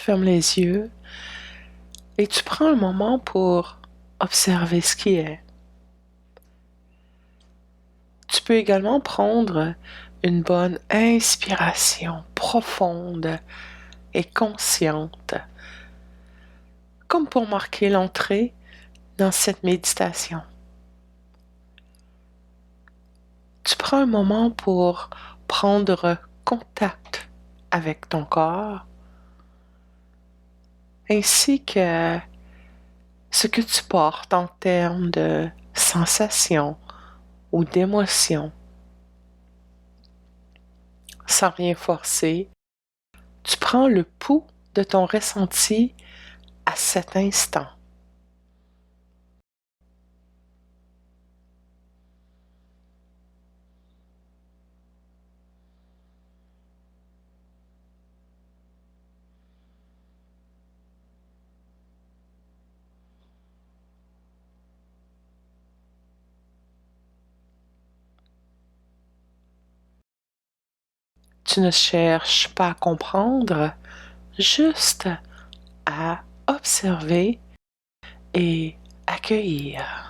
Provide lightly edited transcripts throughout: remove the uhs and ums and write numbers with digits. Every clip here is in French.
fermes les yeux et tu prends un moment pour observer ce qui est. Tu peux également prendre une bonne inspiration profonde et consciente, comme pour marquer l'entrée dans cette méditation. Tu prends un moment pour prendre contact avec ton corps, ainsi que ce que tu portes en termes de sensations ou d'émotions. Sans rien forcer, tu prends le pouls de ton ressenti à cet instant. Tu ne cherches pas à comprendre, juste à observer et accueillir.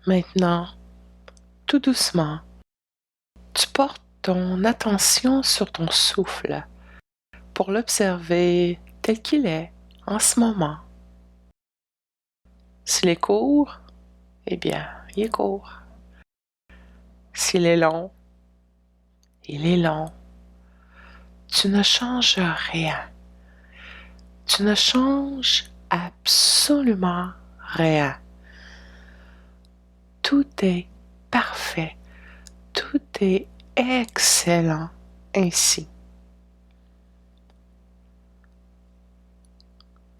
Maintenant, tout doucement, tu portes ton attention sur ton souffle pour l'observer tel qu'il est en ce moment. S'il est court, eh bien, il est court. S'il est long, il est long. Tu ne changes rien. Tu ne changes absolument rien. Tout est parfait. Tout est excellent ainsi.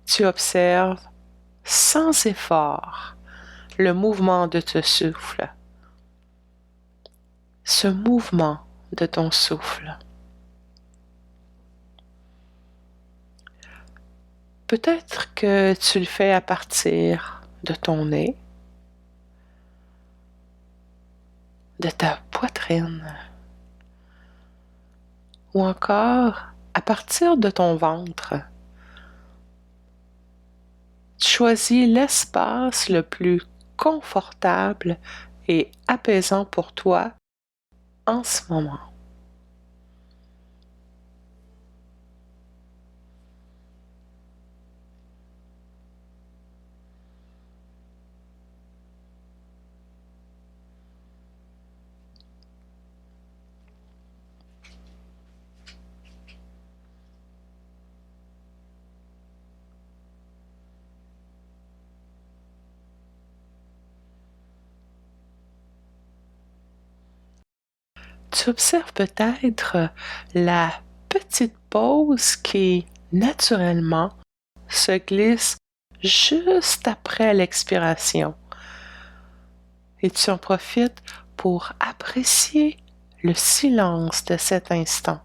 Tu observes sans effort le mouvement de ton souffle. Ce mouvement de ton souffle. Peut-être que tu le fais à partir de ton nez, de ta poitrine, ou encore à partir de ton ventre. Tu choisis l'espace le plus confortable et apaisant pour toi en ce moment. Tu observes peut-être la petite pause qui, naturellement, se glisse juste après l'expiration. Et tu en profites pour apprécier le silence de cet instant.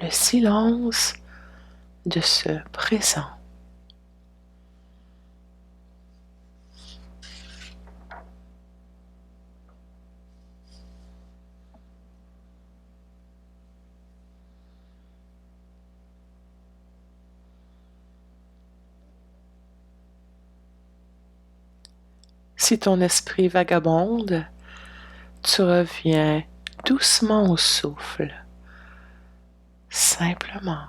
Le silence de ce présent. Si ton esprit vagabonde, tu reviens doucement au souffle, simplement.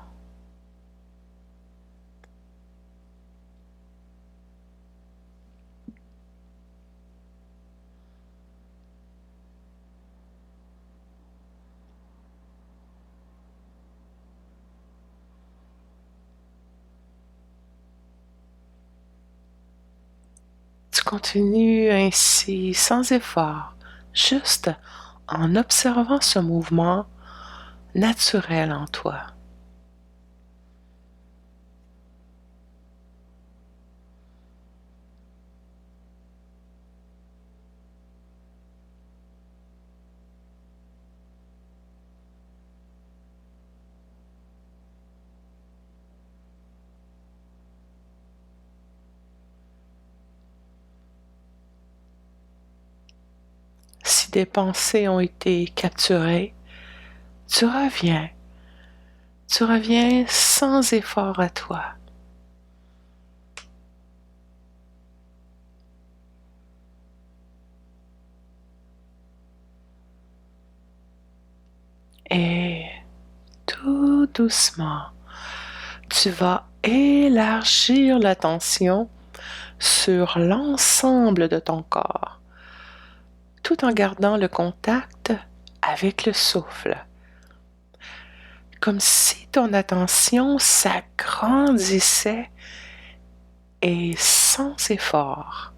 Tu continues ainsi sans effort, juste en observant ce mouvement naturel en toi. Si des pensées ont été capturées, tu reviens. Tu reviens sans effort à toi. Et tout doucement, tu vas élargir l'attention sur l'ensemble de ton corps, tout en gardant le contact avec le souffle, comme si ton attention s'agrandissait et sans effort,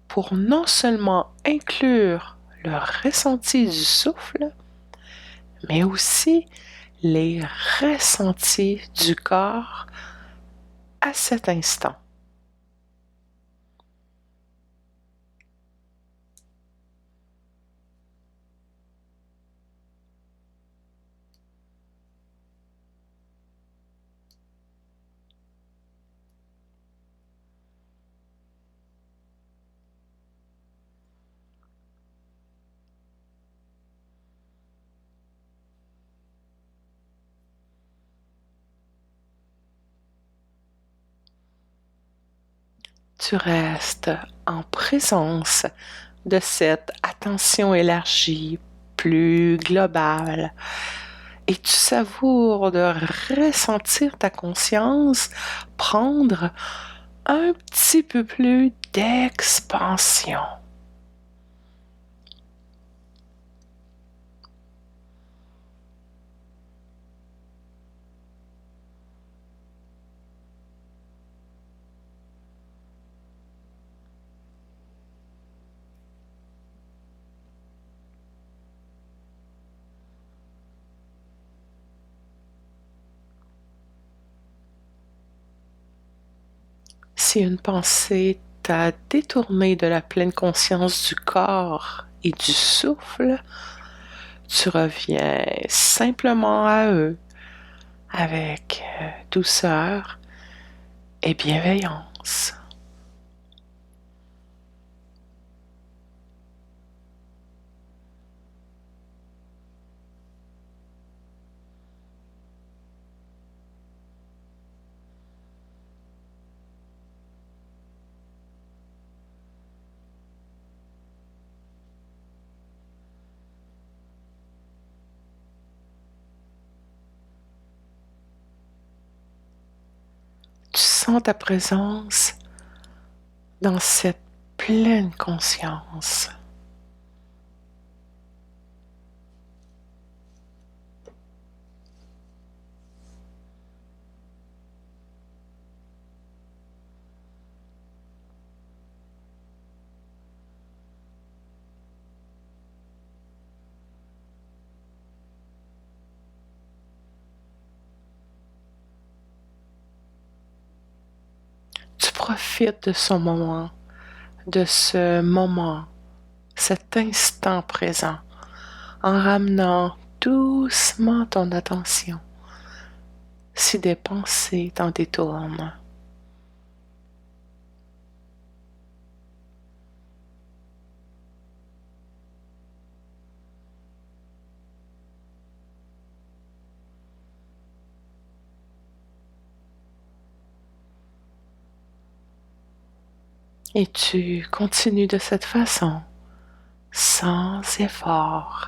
pour non seulement inclure le ressenti du souffle, mais aussi les ressentis du corps à cet instant. Tu restes en présence de cette attention élargie, plus globale, et tu savoures de ressentir ta conscience prendre un petit peu plus d'expansion. Si une pensée t'a détourné de la pleine conscience du corps et du souffle, tu reviens simplement à eux avec douceur et bienveillance. Tu sens ta présence dans cette pleine conscience. Tu profites de ce moment, cet instant présent, en ramenant doucement ton attention si des pensées t'en détournent. Et tu continues de cette façon, sans effort.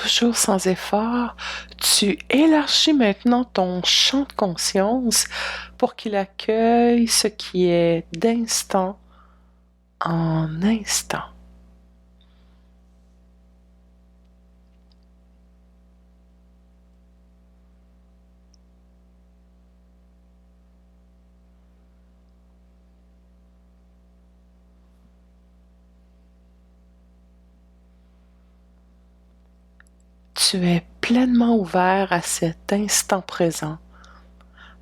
toujours sans effort, tu élargis maintenant ton champ de conscience pour qu'il accueille ce qui est d'instant en instant. Tu es pleinement ouvert à cet instant présent,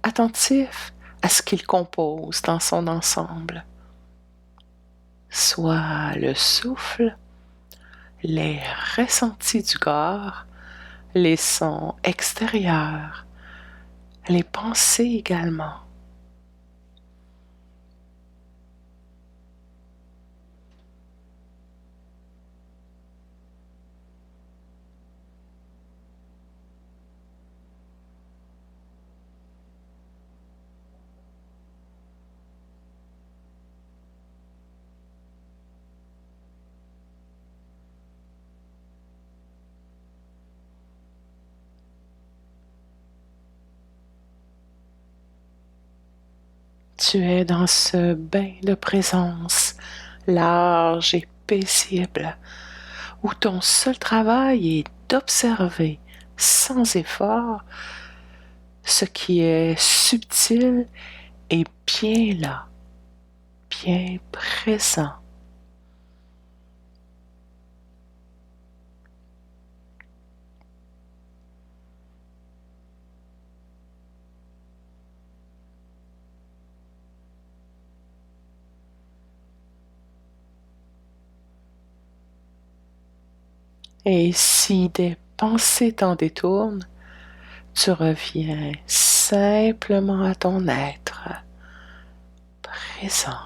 attentif à ce qu'il compose dans son ensemble, soit le souffle, les ressentis du corps, les sons extérieurs, les pensées également. Tu es dans ce bain de présence large et paisible, où ton seul travail est d'observer sans effort ce qui est subtil et bien là, bien présent. Et si des pensées t'en détournent, tu reviens simplement à ton être présent.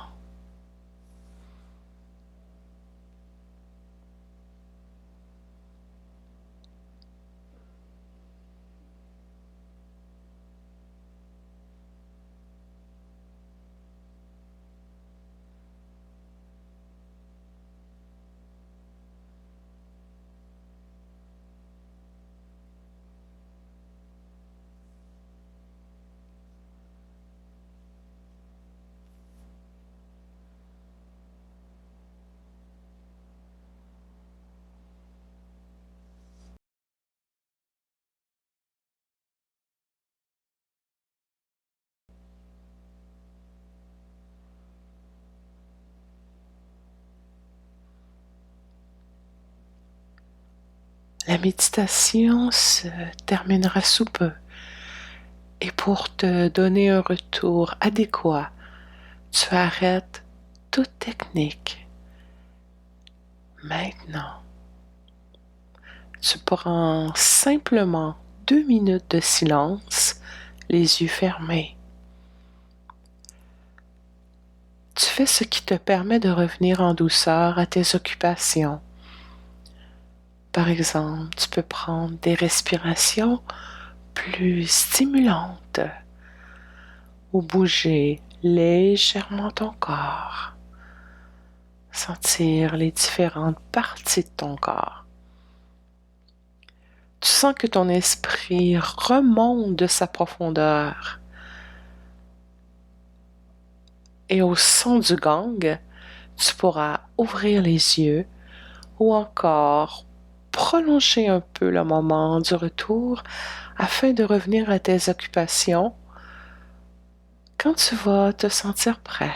La méditation se terminera sous peu. Et pour te donner un retour adéquat, tu arrêtes toute technique. Maintenant, tu prends simplement 2 minutes de silence, les yeux fermés. Tu fais ce qui te permet de revenir en douceur à tes occupations. Par exemple, tu peux prendre des respirations plus stimulantes ou bouger légèrement ton corps. Sentir les différentes parties de ton corps. Tu sens que ton esprit remonte de sa profondeur. Et au son du gong, tu pourras ouvrir les yeux ou encore prolonger un peu le moment du retour afin de revenir à tes occupations quand tu vas te sentir prêt.